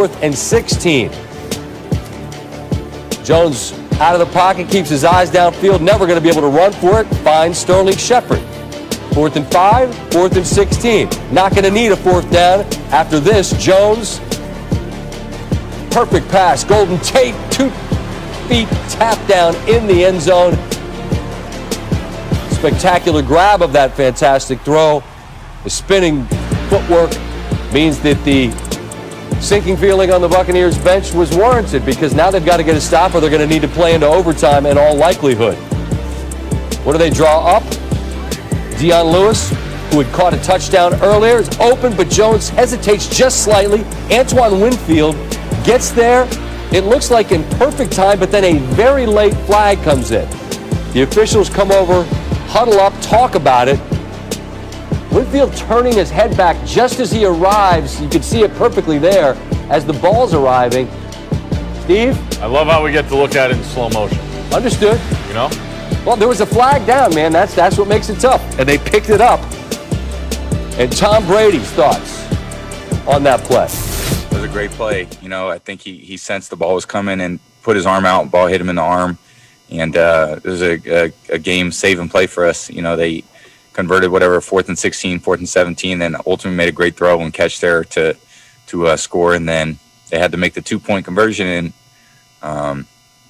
4th and 16. Jones out of the pocket, keeps his eyes downfield, never going to be able to run for it. Finds Sterling Shepard. 4th and 5, 4th and 16. Not going to need a 4th down. After this, Jones, perfect pass. Golden Tate, 2 feet, tap down in the end zone. Spectacular grab of that fantastic throw. The spinning footwork means that the sinking feeling on the Buccaneers bench was warranted, because now they've got to get a stop or they're going to need to play into overtime in all likelihood. What do they draw up? Dion Lewis, who had caught a touchdown earlier, is open, but Jones hesitates just slightly. Antoine Winfield gets there. It looks like in perfect time, but then a very late flag comes in. The officials come over, huddle up, talk about it. Winfield turning his head back just as he arrives. You can see it perfectly there as the ball's arriving. Steve? I love how we get to look at it in slow motion. Understood. You know? Well, there was a flag down, man. That's what makes it tough. And they picked it up. And Tom Brady's thoughts on that play. It was a great play. You know, I think he sensed the ball was coming and put his arm out. Ball hit him in the arm. And it was a game-saving play for us. You know, they converted whatever 4th and 16, 4th and 17, and ultimately made a great throw and catch there to score. And then they had to make the 2-point conversion, and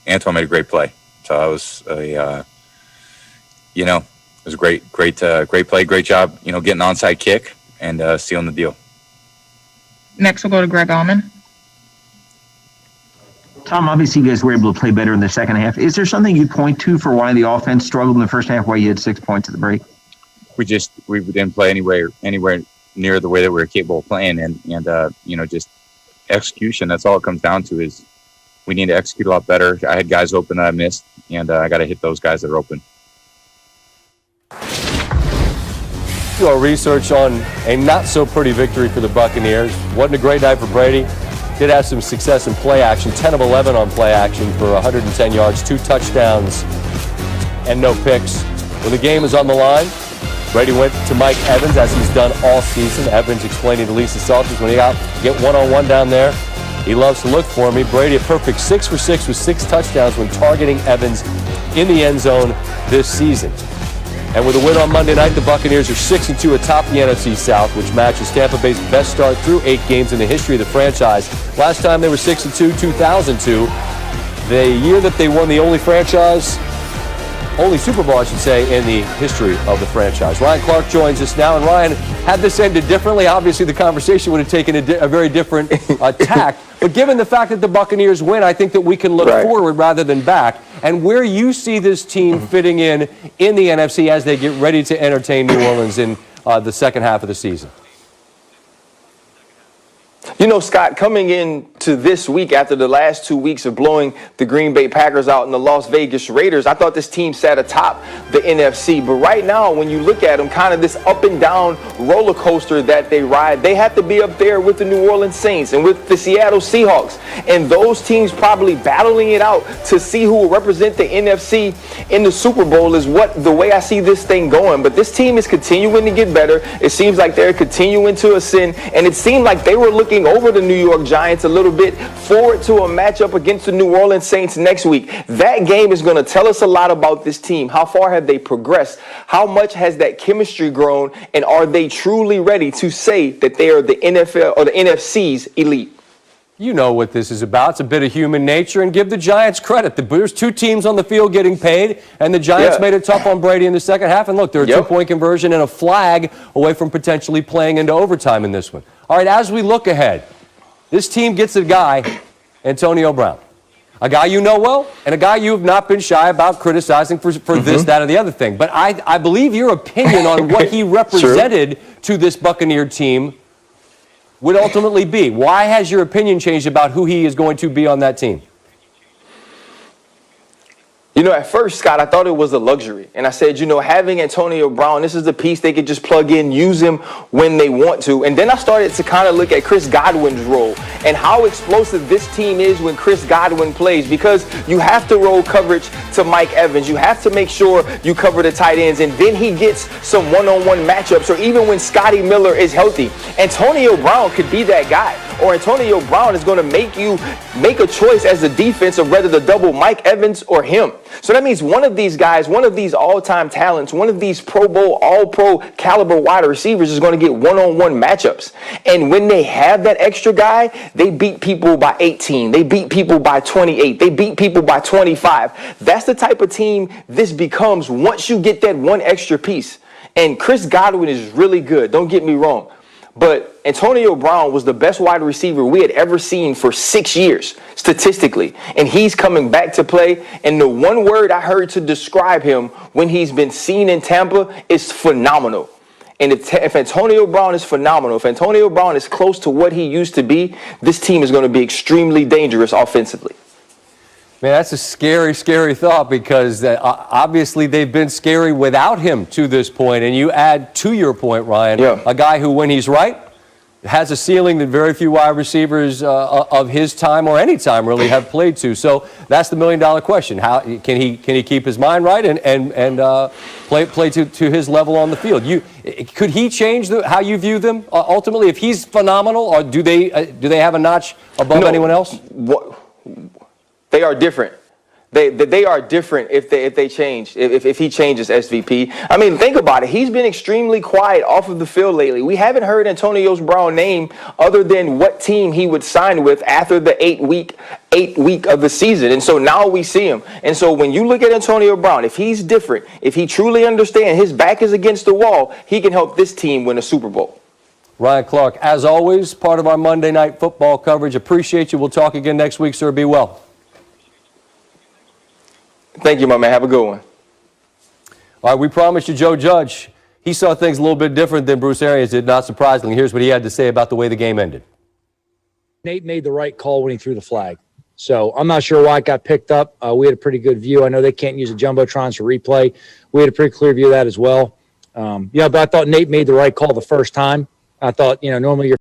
Antoine made a great play. So it was a great play, great job. You know, getting an onside kick and sealing the deal. Next, we'll go to Greg Allman. Tom, obviously you guys were able to play better in the second half. Is there something you point to for why the offense struggled in the first half, why you had 6 points at the break? We didn't play anywhere near the way that we were capable of playing, and just execution. That's all it comes down to, is we need to execute a lot better. I had guys open that I missed, and I got to hit those guys that are open. Do our research on a not so pretty victory for the Buccaneers. Wasn't a great night for Brady. Did have some success in play action, 10 of 11 on play action for 110 yards, 2 touchdowns, and no picks. When the game is on the line, Brady went to Mike Evans, as he's done all season. Evans explaining to Lisa Salters, when he get one-on-one down there, he loves to look for me. Brady a perfect 6 for 6 with 6 touchdowns when targeting Evans in the end zone this season. And with a win on Monday night, the Buccaneers are 6-2 atop the NFC South, which matches Tampa Bay's best start through 8 games in the history of the franchise. Last time they were 6-2, 2002. The year that they won the only Super Bowl, I should say, in the history of the franchise. Ryan Clark joins us now. And Ryan, had this ended differently, obviously the conversation would have taken a very different tack. But given the fact that the Buccaneers win, I think that we can look forward rather than back. And where you see this team fitting in the NFC as they get ready to entertain New Orleans in the second half of the season. You know, Scott, coming into this week after the last 2 weeks of blowing the Green Bay Packers out and the Las Vegas Raiders, I thought this team sat atop the NFC. But right now, when you look at them, kind of this up and down roller coaster that they ride, they have to be up there with the New Orleans Saints and with the Seattle Seahawks. And those teams probably battling it out to see who will represent the NFC in the Super Bowl is the way I see this thing going. But this team is continuing to get better. It seems like they're continuing to ascend. And it seemed like they were looking over the New York Giants a little bit forward to a matchup against the New Orleans Saints next week. That game is going to tell us a lot about this team. How far have they progressed? How much has that chemistry grown? And are they truly ready to say that they are the NFL or the NFC's elite? You know what this is about. It's a bit of human nature, and give the Giants credit. There's 2 teams on the field getting paid, and the Giants made it tough on Brady in the second half. And look, they're a 2-point conversion and a flag away from potentially playing into overtime in this one. All right, as we look ahead, this team gets a guy, Antonio Brown, a guy you know well, and a guy you have not been shy about criticizing for this, that, or the other thing. But I believe your opinion on what he represented to this Buccaneer team would ultimately be. Why has your opinion changed about who he is going to be on that team? You know, at first, Scott, I thought it was a luxury. And I said, you know, having Antonio Brown, this is the piece they could just plug in, use him when they want to. And then I started to kind of look at Chris Godwin's role and how explosive this team is when Chris Godwin plays, because you have to roll coverage to Mike Evans. You have to make sure you cover the tight ends. And then he gets some one-on-one matchups, or even when Scotty Miller is healthy. Antonio Brown could be that guy. Or Antonio Brown is going to make you make a choice as a defense of whether to double Mike Evans or him. So that means one of these guys, one of these all-time talents, one of these Pro Bowl, all-pro caliber wide receivers is going to get one-on-one matchups. And when they have that extra guy, they beat people by 18. They beat people by 28. They beat people by 25. That's the type of team this becomes once you get that one extra piece. And Chris Godwin is really good. Don't get me wrong. But Antonio Brown was the best wide receiver we had ever seen for 6 years, statistically. And he's coming back to play. And the one word I heard to describe him when he's been seen in Tampa is phenomenal. And if Antonio Brown is phenomenal, if Antonio Brown is close to what he used to be, this team is going to be extremely dangerous offensively. Man, that's a scary, scary thought, because obviously they've been scary without him to this point. And you add to your point, Ryan, a guy who, when he's right, has a ceiling that very few wide receivers of his time, or any time really, have played to. So that's the million-dollar question. How can he keep his mind right and play to his level on the field? Could he change how you view them ultimately if he's phenomenal, or do they have a notch above anyone else? They are different. They are different if they change, if he changes SVP. I mean, think about it. He's been extremely quiet off of the field lately. We haven't heard Antonio Brown's name other than what team he would sign with after the 8 week of the season. And so now we see him. And so when you look at Antonio Brown, if he's different, if he truly understands his back is against the wall, he can help this team win a Super Bowl. Ryan Clark, as always, part of our Monday Night Football coverage. Appreciate you. We'll talk again next week, sir. Be well. Thank you, my man. Have a good one. All right, we promised you Joe Judge. He saw things a little bit different than Bruce Arians did, not surprisingly. Here's what he had to say about the way the game ended. Nate made the right call when he threw the flag. So I'm not sure why it got picked up. We had a pretty good view. I know they can't use the Jumbotrons for replay. We had a pretty clear view of that as well. But I thought Nate made the right call the first time. I thought, normally you're